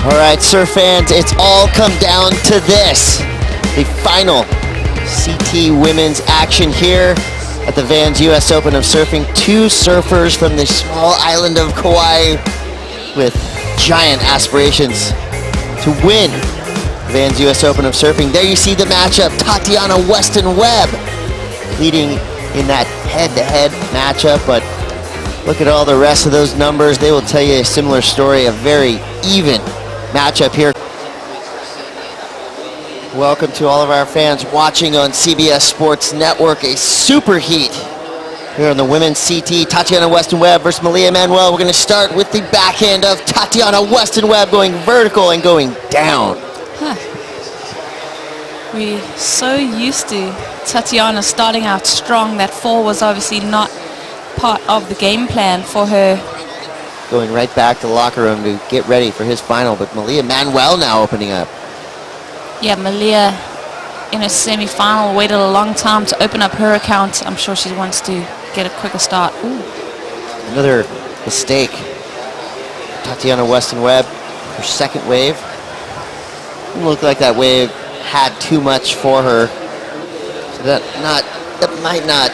All right, surf fans, it's all come down to this. The final CT women's action here at the Vans US Open of Surfing. Two surfers from the small island of Kauai with giant aspirations to win Vans US Open of Surfing. There you see the matchup, Tatiana Weston-Webb leading in that head-to-head matchup, but look at all the rest of those numbers. They will tell you a similar story, a very even matchup here. Welcome to all of our fans watching on CBS Sports Network, a super heat here on the women's CT. Tatiana Weston-Webb versus Malia Manuel. We're going to start with the backhand of Tatiana Weston-Webb going vertical and going down. We're so used to Tatiana starting out strong. That fall was obviously not part of the game plan for her. Going right back to the locker room to get ready for his final, but Malia Manuel now opening up. Yeah, Malia in a semi-final waited a long time to open up her account. I'm sure she wants to get a quicker start. Ooh. Another mistake. Tatiana Weston-Webb, her second wave. Didn't look like that wave had too much for her. So that might not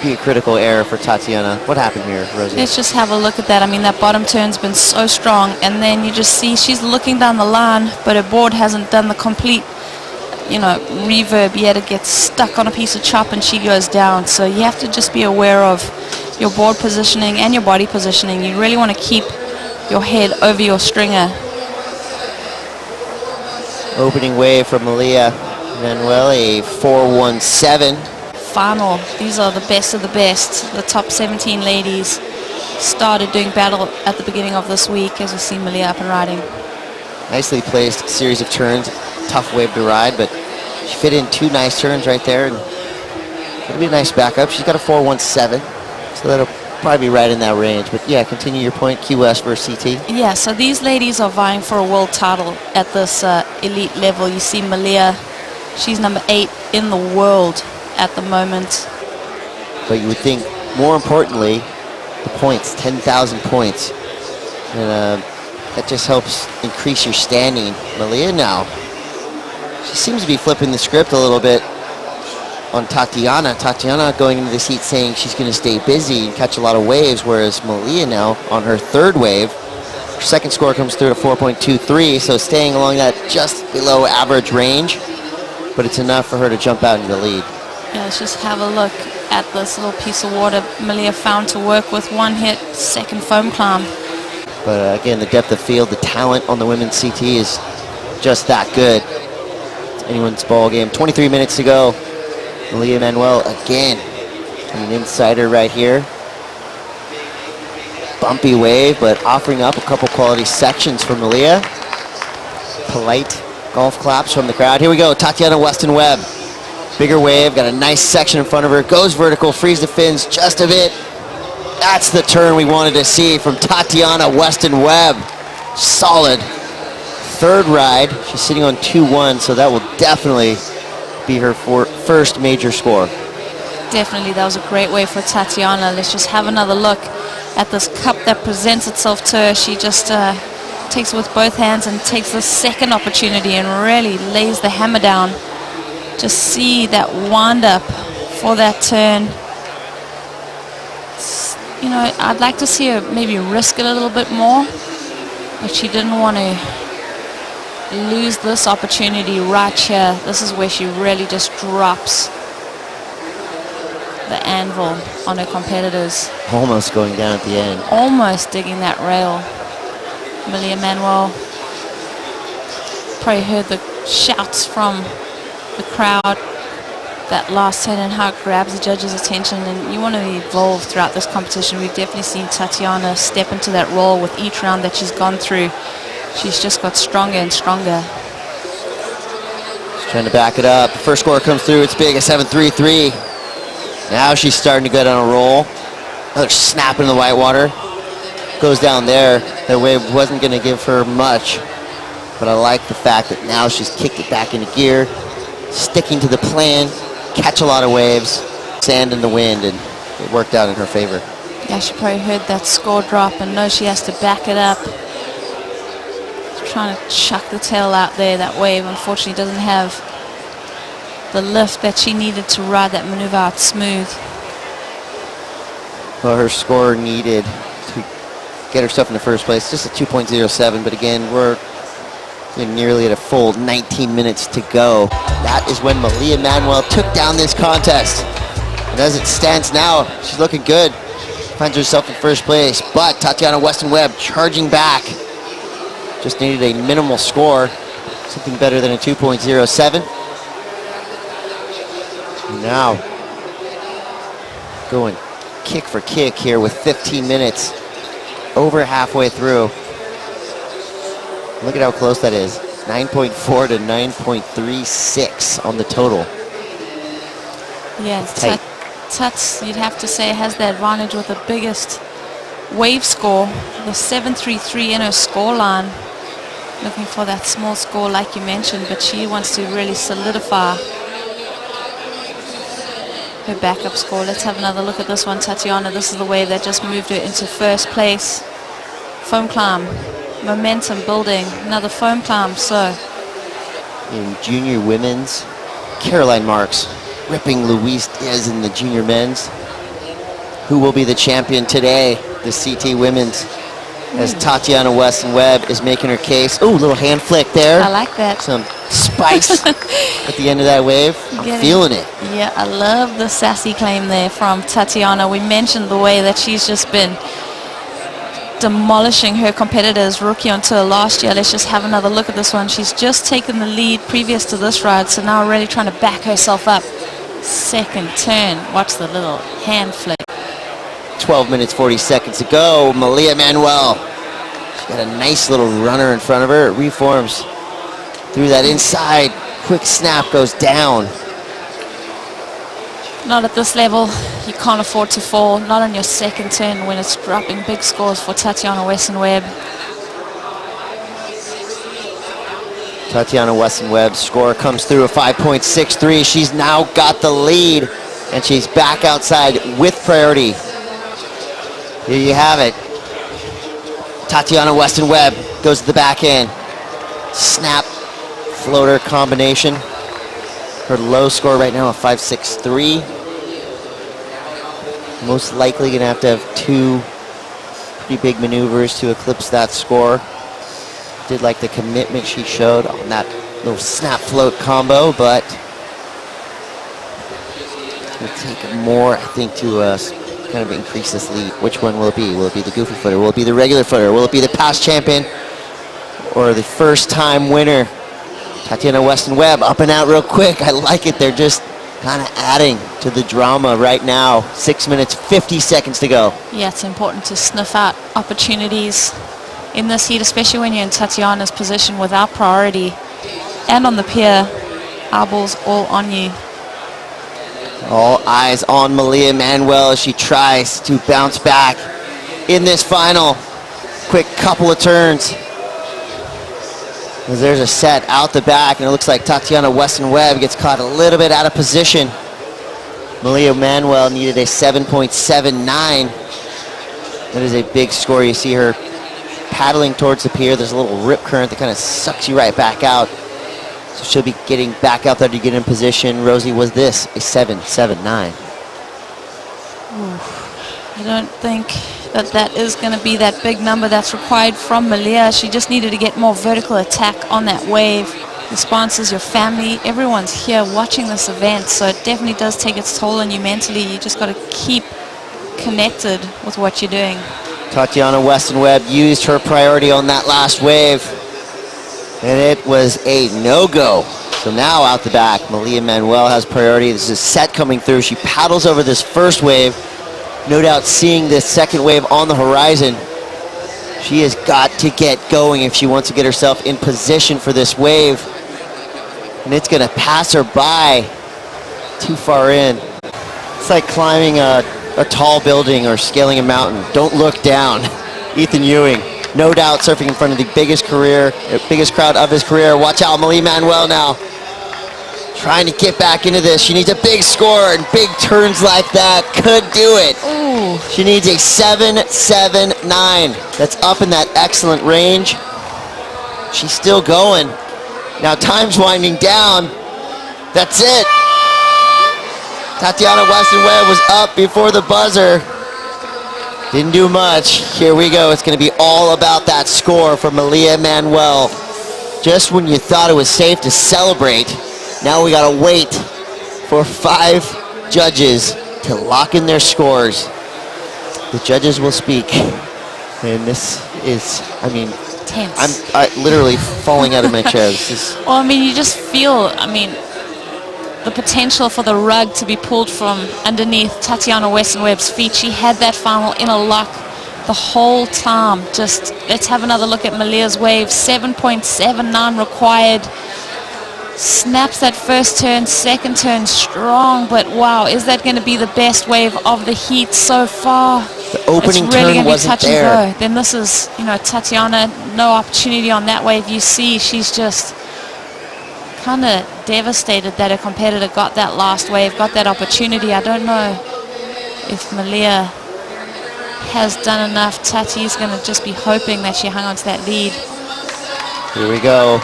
be a critical error for Tatiana. What happened here, Rosie? Let's just have a look at that. I mean, that bottom turn's been so strong, and then you just see she's looking down the line, but her board hasn't done the complete, reverb yet. It gets stuck on a piece of chop and she goes down. So you have to just be aware of your board positioning and your body positioning. You really want to keep your head over your stringer. Opening wave from Malia Manuel, a 4.17. Final. These are the best of the best. The top 17 ladies started doing battle at the beginning of this week as we see Malia up and riding. Nicely placed series of turns. Tough wave to ride, but she fit in two nice turns right there, and it'll be a nice backup. She's got a 4.17, so that'll probably be right in that range. But yeah, continue your point, QS versus CT. Yeah, so these ladies are vying for a world title at this elite level. You see Malia, she's number 8 in the world at the moment. But you would think, more importantly, the points, 10,000 points. And that just helps increase your standing. Malia now, she seems to be flipping the script a little bit on Tatiana. Tatiana going into this heat saying she's going to stay busy and catch a lot of waves, whereas Malia now on her third wave, her second score comes through at 4.23, so staying along that just below average range, but it's enough for her to jump out in the lead. Yeah, let's just have a look at this little piece of water Malia found to work with. One hit, second foam climb. But again, the depth of field, the talent on the women's CT is just that good. It's anyone's ball game. 23 minutes to go. Malia Manuel again, an insider right here. Bumpy wave, but offering up a couple quality sections for Malia. Polite golf claps from the crowd. Here we go, Tatiana Weston-Webb. Bigger wave, got a nice section in front of her, goes vertical, frees the fins just a bit. That's the turn we wanted to see from Tatiana Weston-Webb. Solid third ride. She's sitting on 2-1, so that will definitely be her first major score. Definitely, that was a great way for Tatiana. Let's just have another look at this cup that presents itself to her. She just takes it with both hands and takes the second opportunity and really lays the hammer down. Just see that wind up for that turn. I'd like to see her maybe risk it a little bit more, but she didn't want to lose this opportunity right here. This is where she really just drops the anvil on her competitors. Almost going down at the end. Almost digging that rail. Malia Manuel probably heard the shouts from the crowd, that last hit and how it grabs the judge's attention, and you want to evolve throughout this competition. We've definitely seen Tatiana step into that role with each round that she's gone through. She's just got stronger and stronger. She's trying to back it up. The first score comes through, it's big, a 7.33. Now she's starting to get on a roll. Another snap in the whitewater. Goes down there. That wave wasn't going to give her much, but I like the fact that now she's kicked it back into gear, sticking to the plan, catch a lot of waves, sand in the wind, and it worked out in her favor. Yeah, she probably heard that score drop and knows she has to back it up. trying to chuck the tail out there. That wave, unfortunately, doesn't have the lift that she needed to ride that maneuver out smooth. Well, her score needed to get herself in the first place, just a 2.07, but again, we're nearly at a full 19 minutes to go. That is when Malia Manuel took down this contest. And as it stands now, she's looking good. Finds herself in first place, but Tatiana Weston-Webb charging back. Just needed a minimal score, something better than a 2.07. Now, going kick for kick here with 15 minutes, over halfway through. Look at how close that is. 9.4 to 9.36 on the total. Yeah, tight. Tuts, you'd have to say, has the advantage with the biggest wave score, the 733 in her score line. Looking for that small score like you mentioned, but she wants to really solidify her backup score. Let's have another look at this one, Tatiana. This is the wave that just moved her into first place. Foam climb, momentum building, another foam climb. So in junior women's, Caroline Marks ripping Luis Diaz in the junior men's. Who will be the champion today? The CT women's, as Tatiana Weston-Webb is making her case. Ooh, little hand flick there. I like that. Some spice at the end of that wave. I'm feeling it. Yeah, I love the sassy claim there from Tatiana. We mentioned the way that she's just been demolishing her competitors rookie on tour last year. Let's just have another look at this one. She's just taken the lead previous to this ride, so now really trying to back herself up. Second turn. Watch the little hand flick. 12 minutes, 40 seconds to go. Malia Manuel. She's got a nice little runner in front of her. It reforms through that inside. Quick snap goes down. Not at this level. You can't afford to fall. Not on your second turn when it's dropping big scores for Tatiana Weston-Webb. Tatiana Weston-Webb's score comes through a 5.63. She's now got the lead, and she's back outside with priority. Here you have it. Tatiana Weston-Webb goes to the back end. Snap, floater combination. Her low score right now, a 5.63. Most likely gonna have to have two pretty big maneuvers to eclipse that score. Did like the commitment she showed on that little snap float combo, but it's gonna take more, I think, to kind of increase this lead. Which one will it be? Will it be the goofy footer? Will it be the regular footer? Will it be the past champion or the first time winner? Tatiana Weston-Webb up and out real quick. I like it. They're just kind of adding to the drama right now. 6 minutes, 50 seconds to go. Yeah, it's important to sniff out opportunities in this heat, especially when you're in Tatiana's position without priority and on the pier. Eyeballs all on you. All eyes on Malia Manuel as she tries to bounce back in this final. Quick couple of turns. As there's a set out the back, and it looks like Tatiana Weston-Webb gets caught a little bit out of position. Malia Manuel needed a 7.79. That is a big score. You see her paddling towards the pier. There's a little rip current that kind of sucks you right back out. So she'll be getting back out there to get in position. Rosie, was this a 7.79? I don't think that is going to be that big number that's required from Malia. She just needed to get more vertical attack on that wave. The sponsors, your family, everyone's here watching this event, so it definitely does take its toll on you mentally. You just got to keep connected with what you're doing. Tatiana Weston-Webb used her priority on that last wave, and it was a no-go. So now out the back, Malia Manuel has priority. This is a set coming through. She paddles over this first wave, no doubt seeing this second wave on the horizon. She has got to get going if she wants to get herself in position for this wave. And it's gonna pass her by too far in. It's like climbing a tall building or scaling a mountain. Don't look down. Ethan Ewing, no doubt surfing in front of the biggest crowd of his career. Watch out, Malia Manuel now. Trying to get back into this. She needs a big score, and big turns like that could do it. Ooh. She needs a 7.79. That's up in that excellent range. She's still going. Now time's winding down. That's it. Tatiana Weston-Webb was up before the buzzer. Didn't do much. Here we go. It's going to be all about that score for Malia and Manuel. Just when you thought it was safe to celebrate, now we got to wait for 5 judges to lock in their scores. The judges will speak. And this is, I mean, tense. I'm literally falling out of my chair. This is... Well, I mean, you just feel, I mean, the potential for the rug to be pulled from underneath Tatiana Weston-Webb's feet. She had that final inner lock the whole time. Just, let's have another look at Malia's wave. 7.79 required. Snaps that first turn, second turn strong, but wow, is that going to be the best wave of the heat so far? The opening it's really turn wasn't touch there. And go. Then this is, you know, Tatiana, no opportunity on that wave. You see, she's just kind of devastated that her competitor got that last wave, got that opportunity. I don't know if Malia has done enough. Tati's going to just be hoping that she hung on to that lead. Here we go.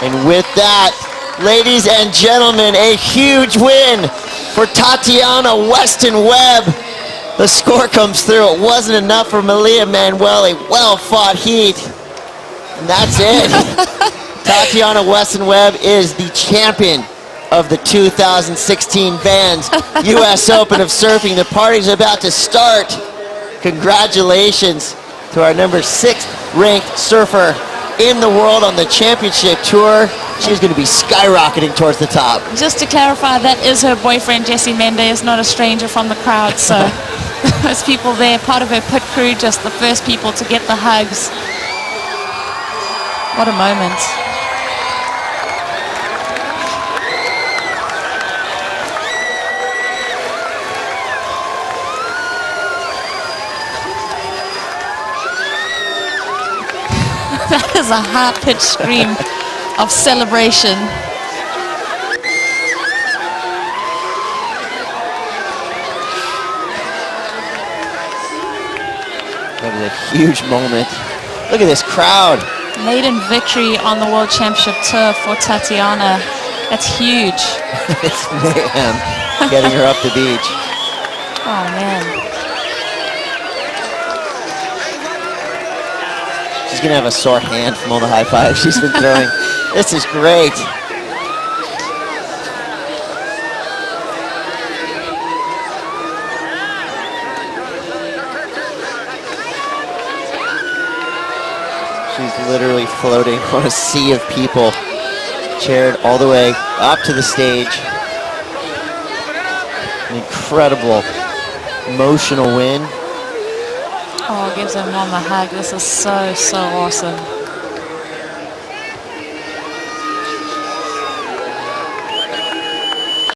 And with that, ladies and gentlemen, a huge win for Tatiana Weston-Webb. The score comes through. It wasn't enough for Malia Manuel, a well-fought heat. And that's it. Tatiana Weston-Webb is the champion of the 2016 Vans US Open of Surfing. The party's about to start. Congratulations to our number 6th ranked surfer in the world on the championship tour. She's going to be skyrocketing towards the top. Just to clarify, that is her boyfriend, Jesse Mendez, not a stranger from the crowd. So those people there, part of her pit crew, just the first people to get the hugs. What a moment. That is a high-pitched scream of celebration. That is a huge moment. Look at this crowd. Maiden victory on the World Championship Tour for Tatiana. That's huge. It's mayhem getting her up the beach. Oh, man. She's going to have a sore hand from all the high fives she's been throwing. This is great. She's literally floating on a sea of people, chaired all the way up to the stage. An incredible, emotional win. Oh, gives her mom a hug. This is so, so awesome.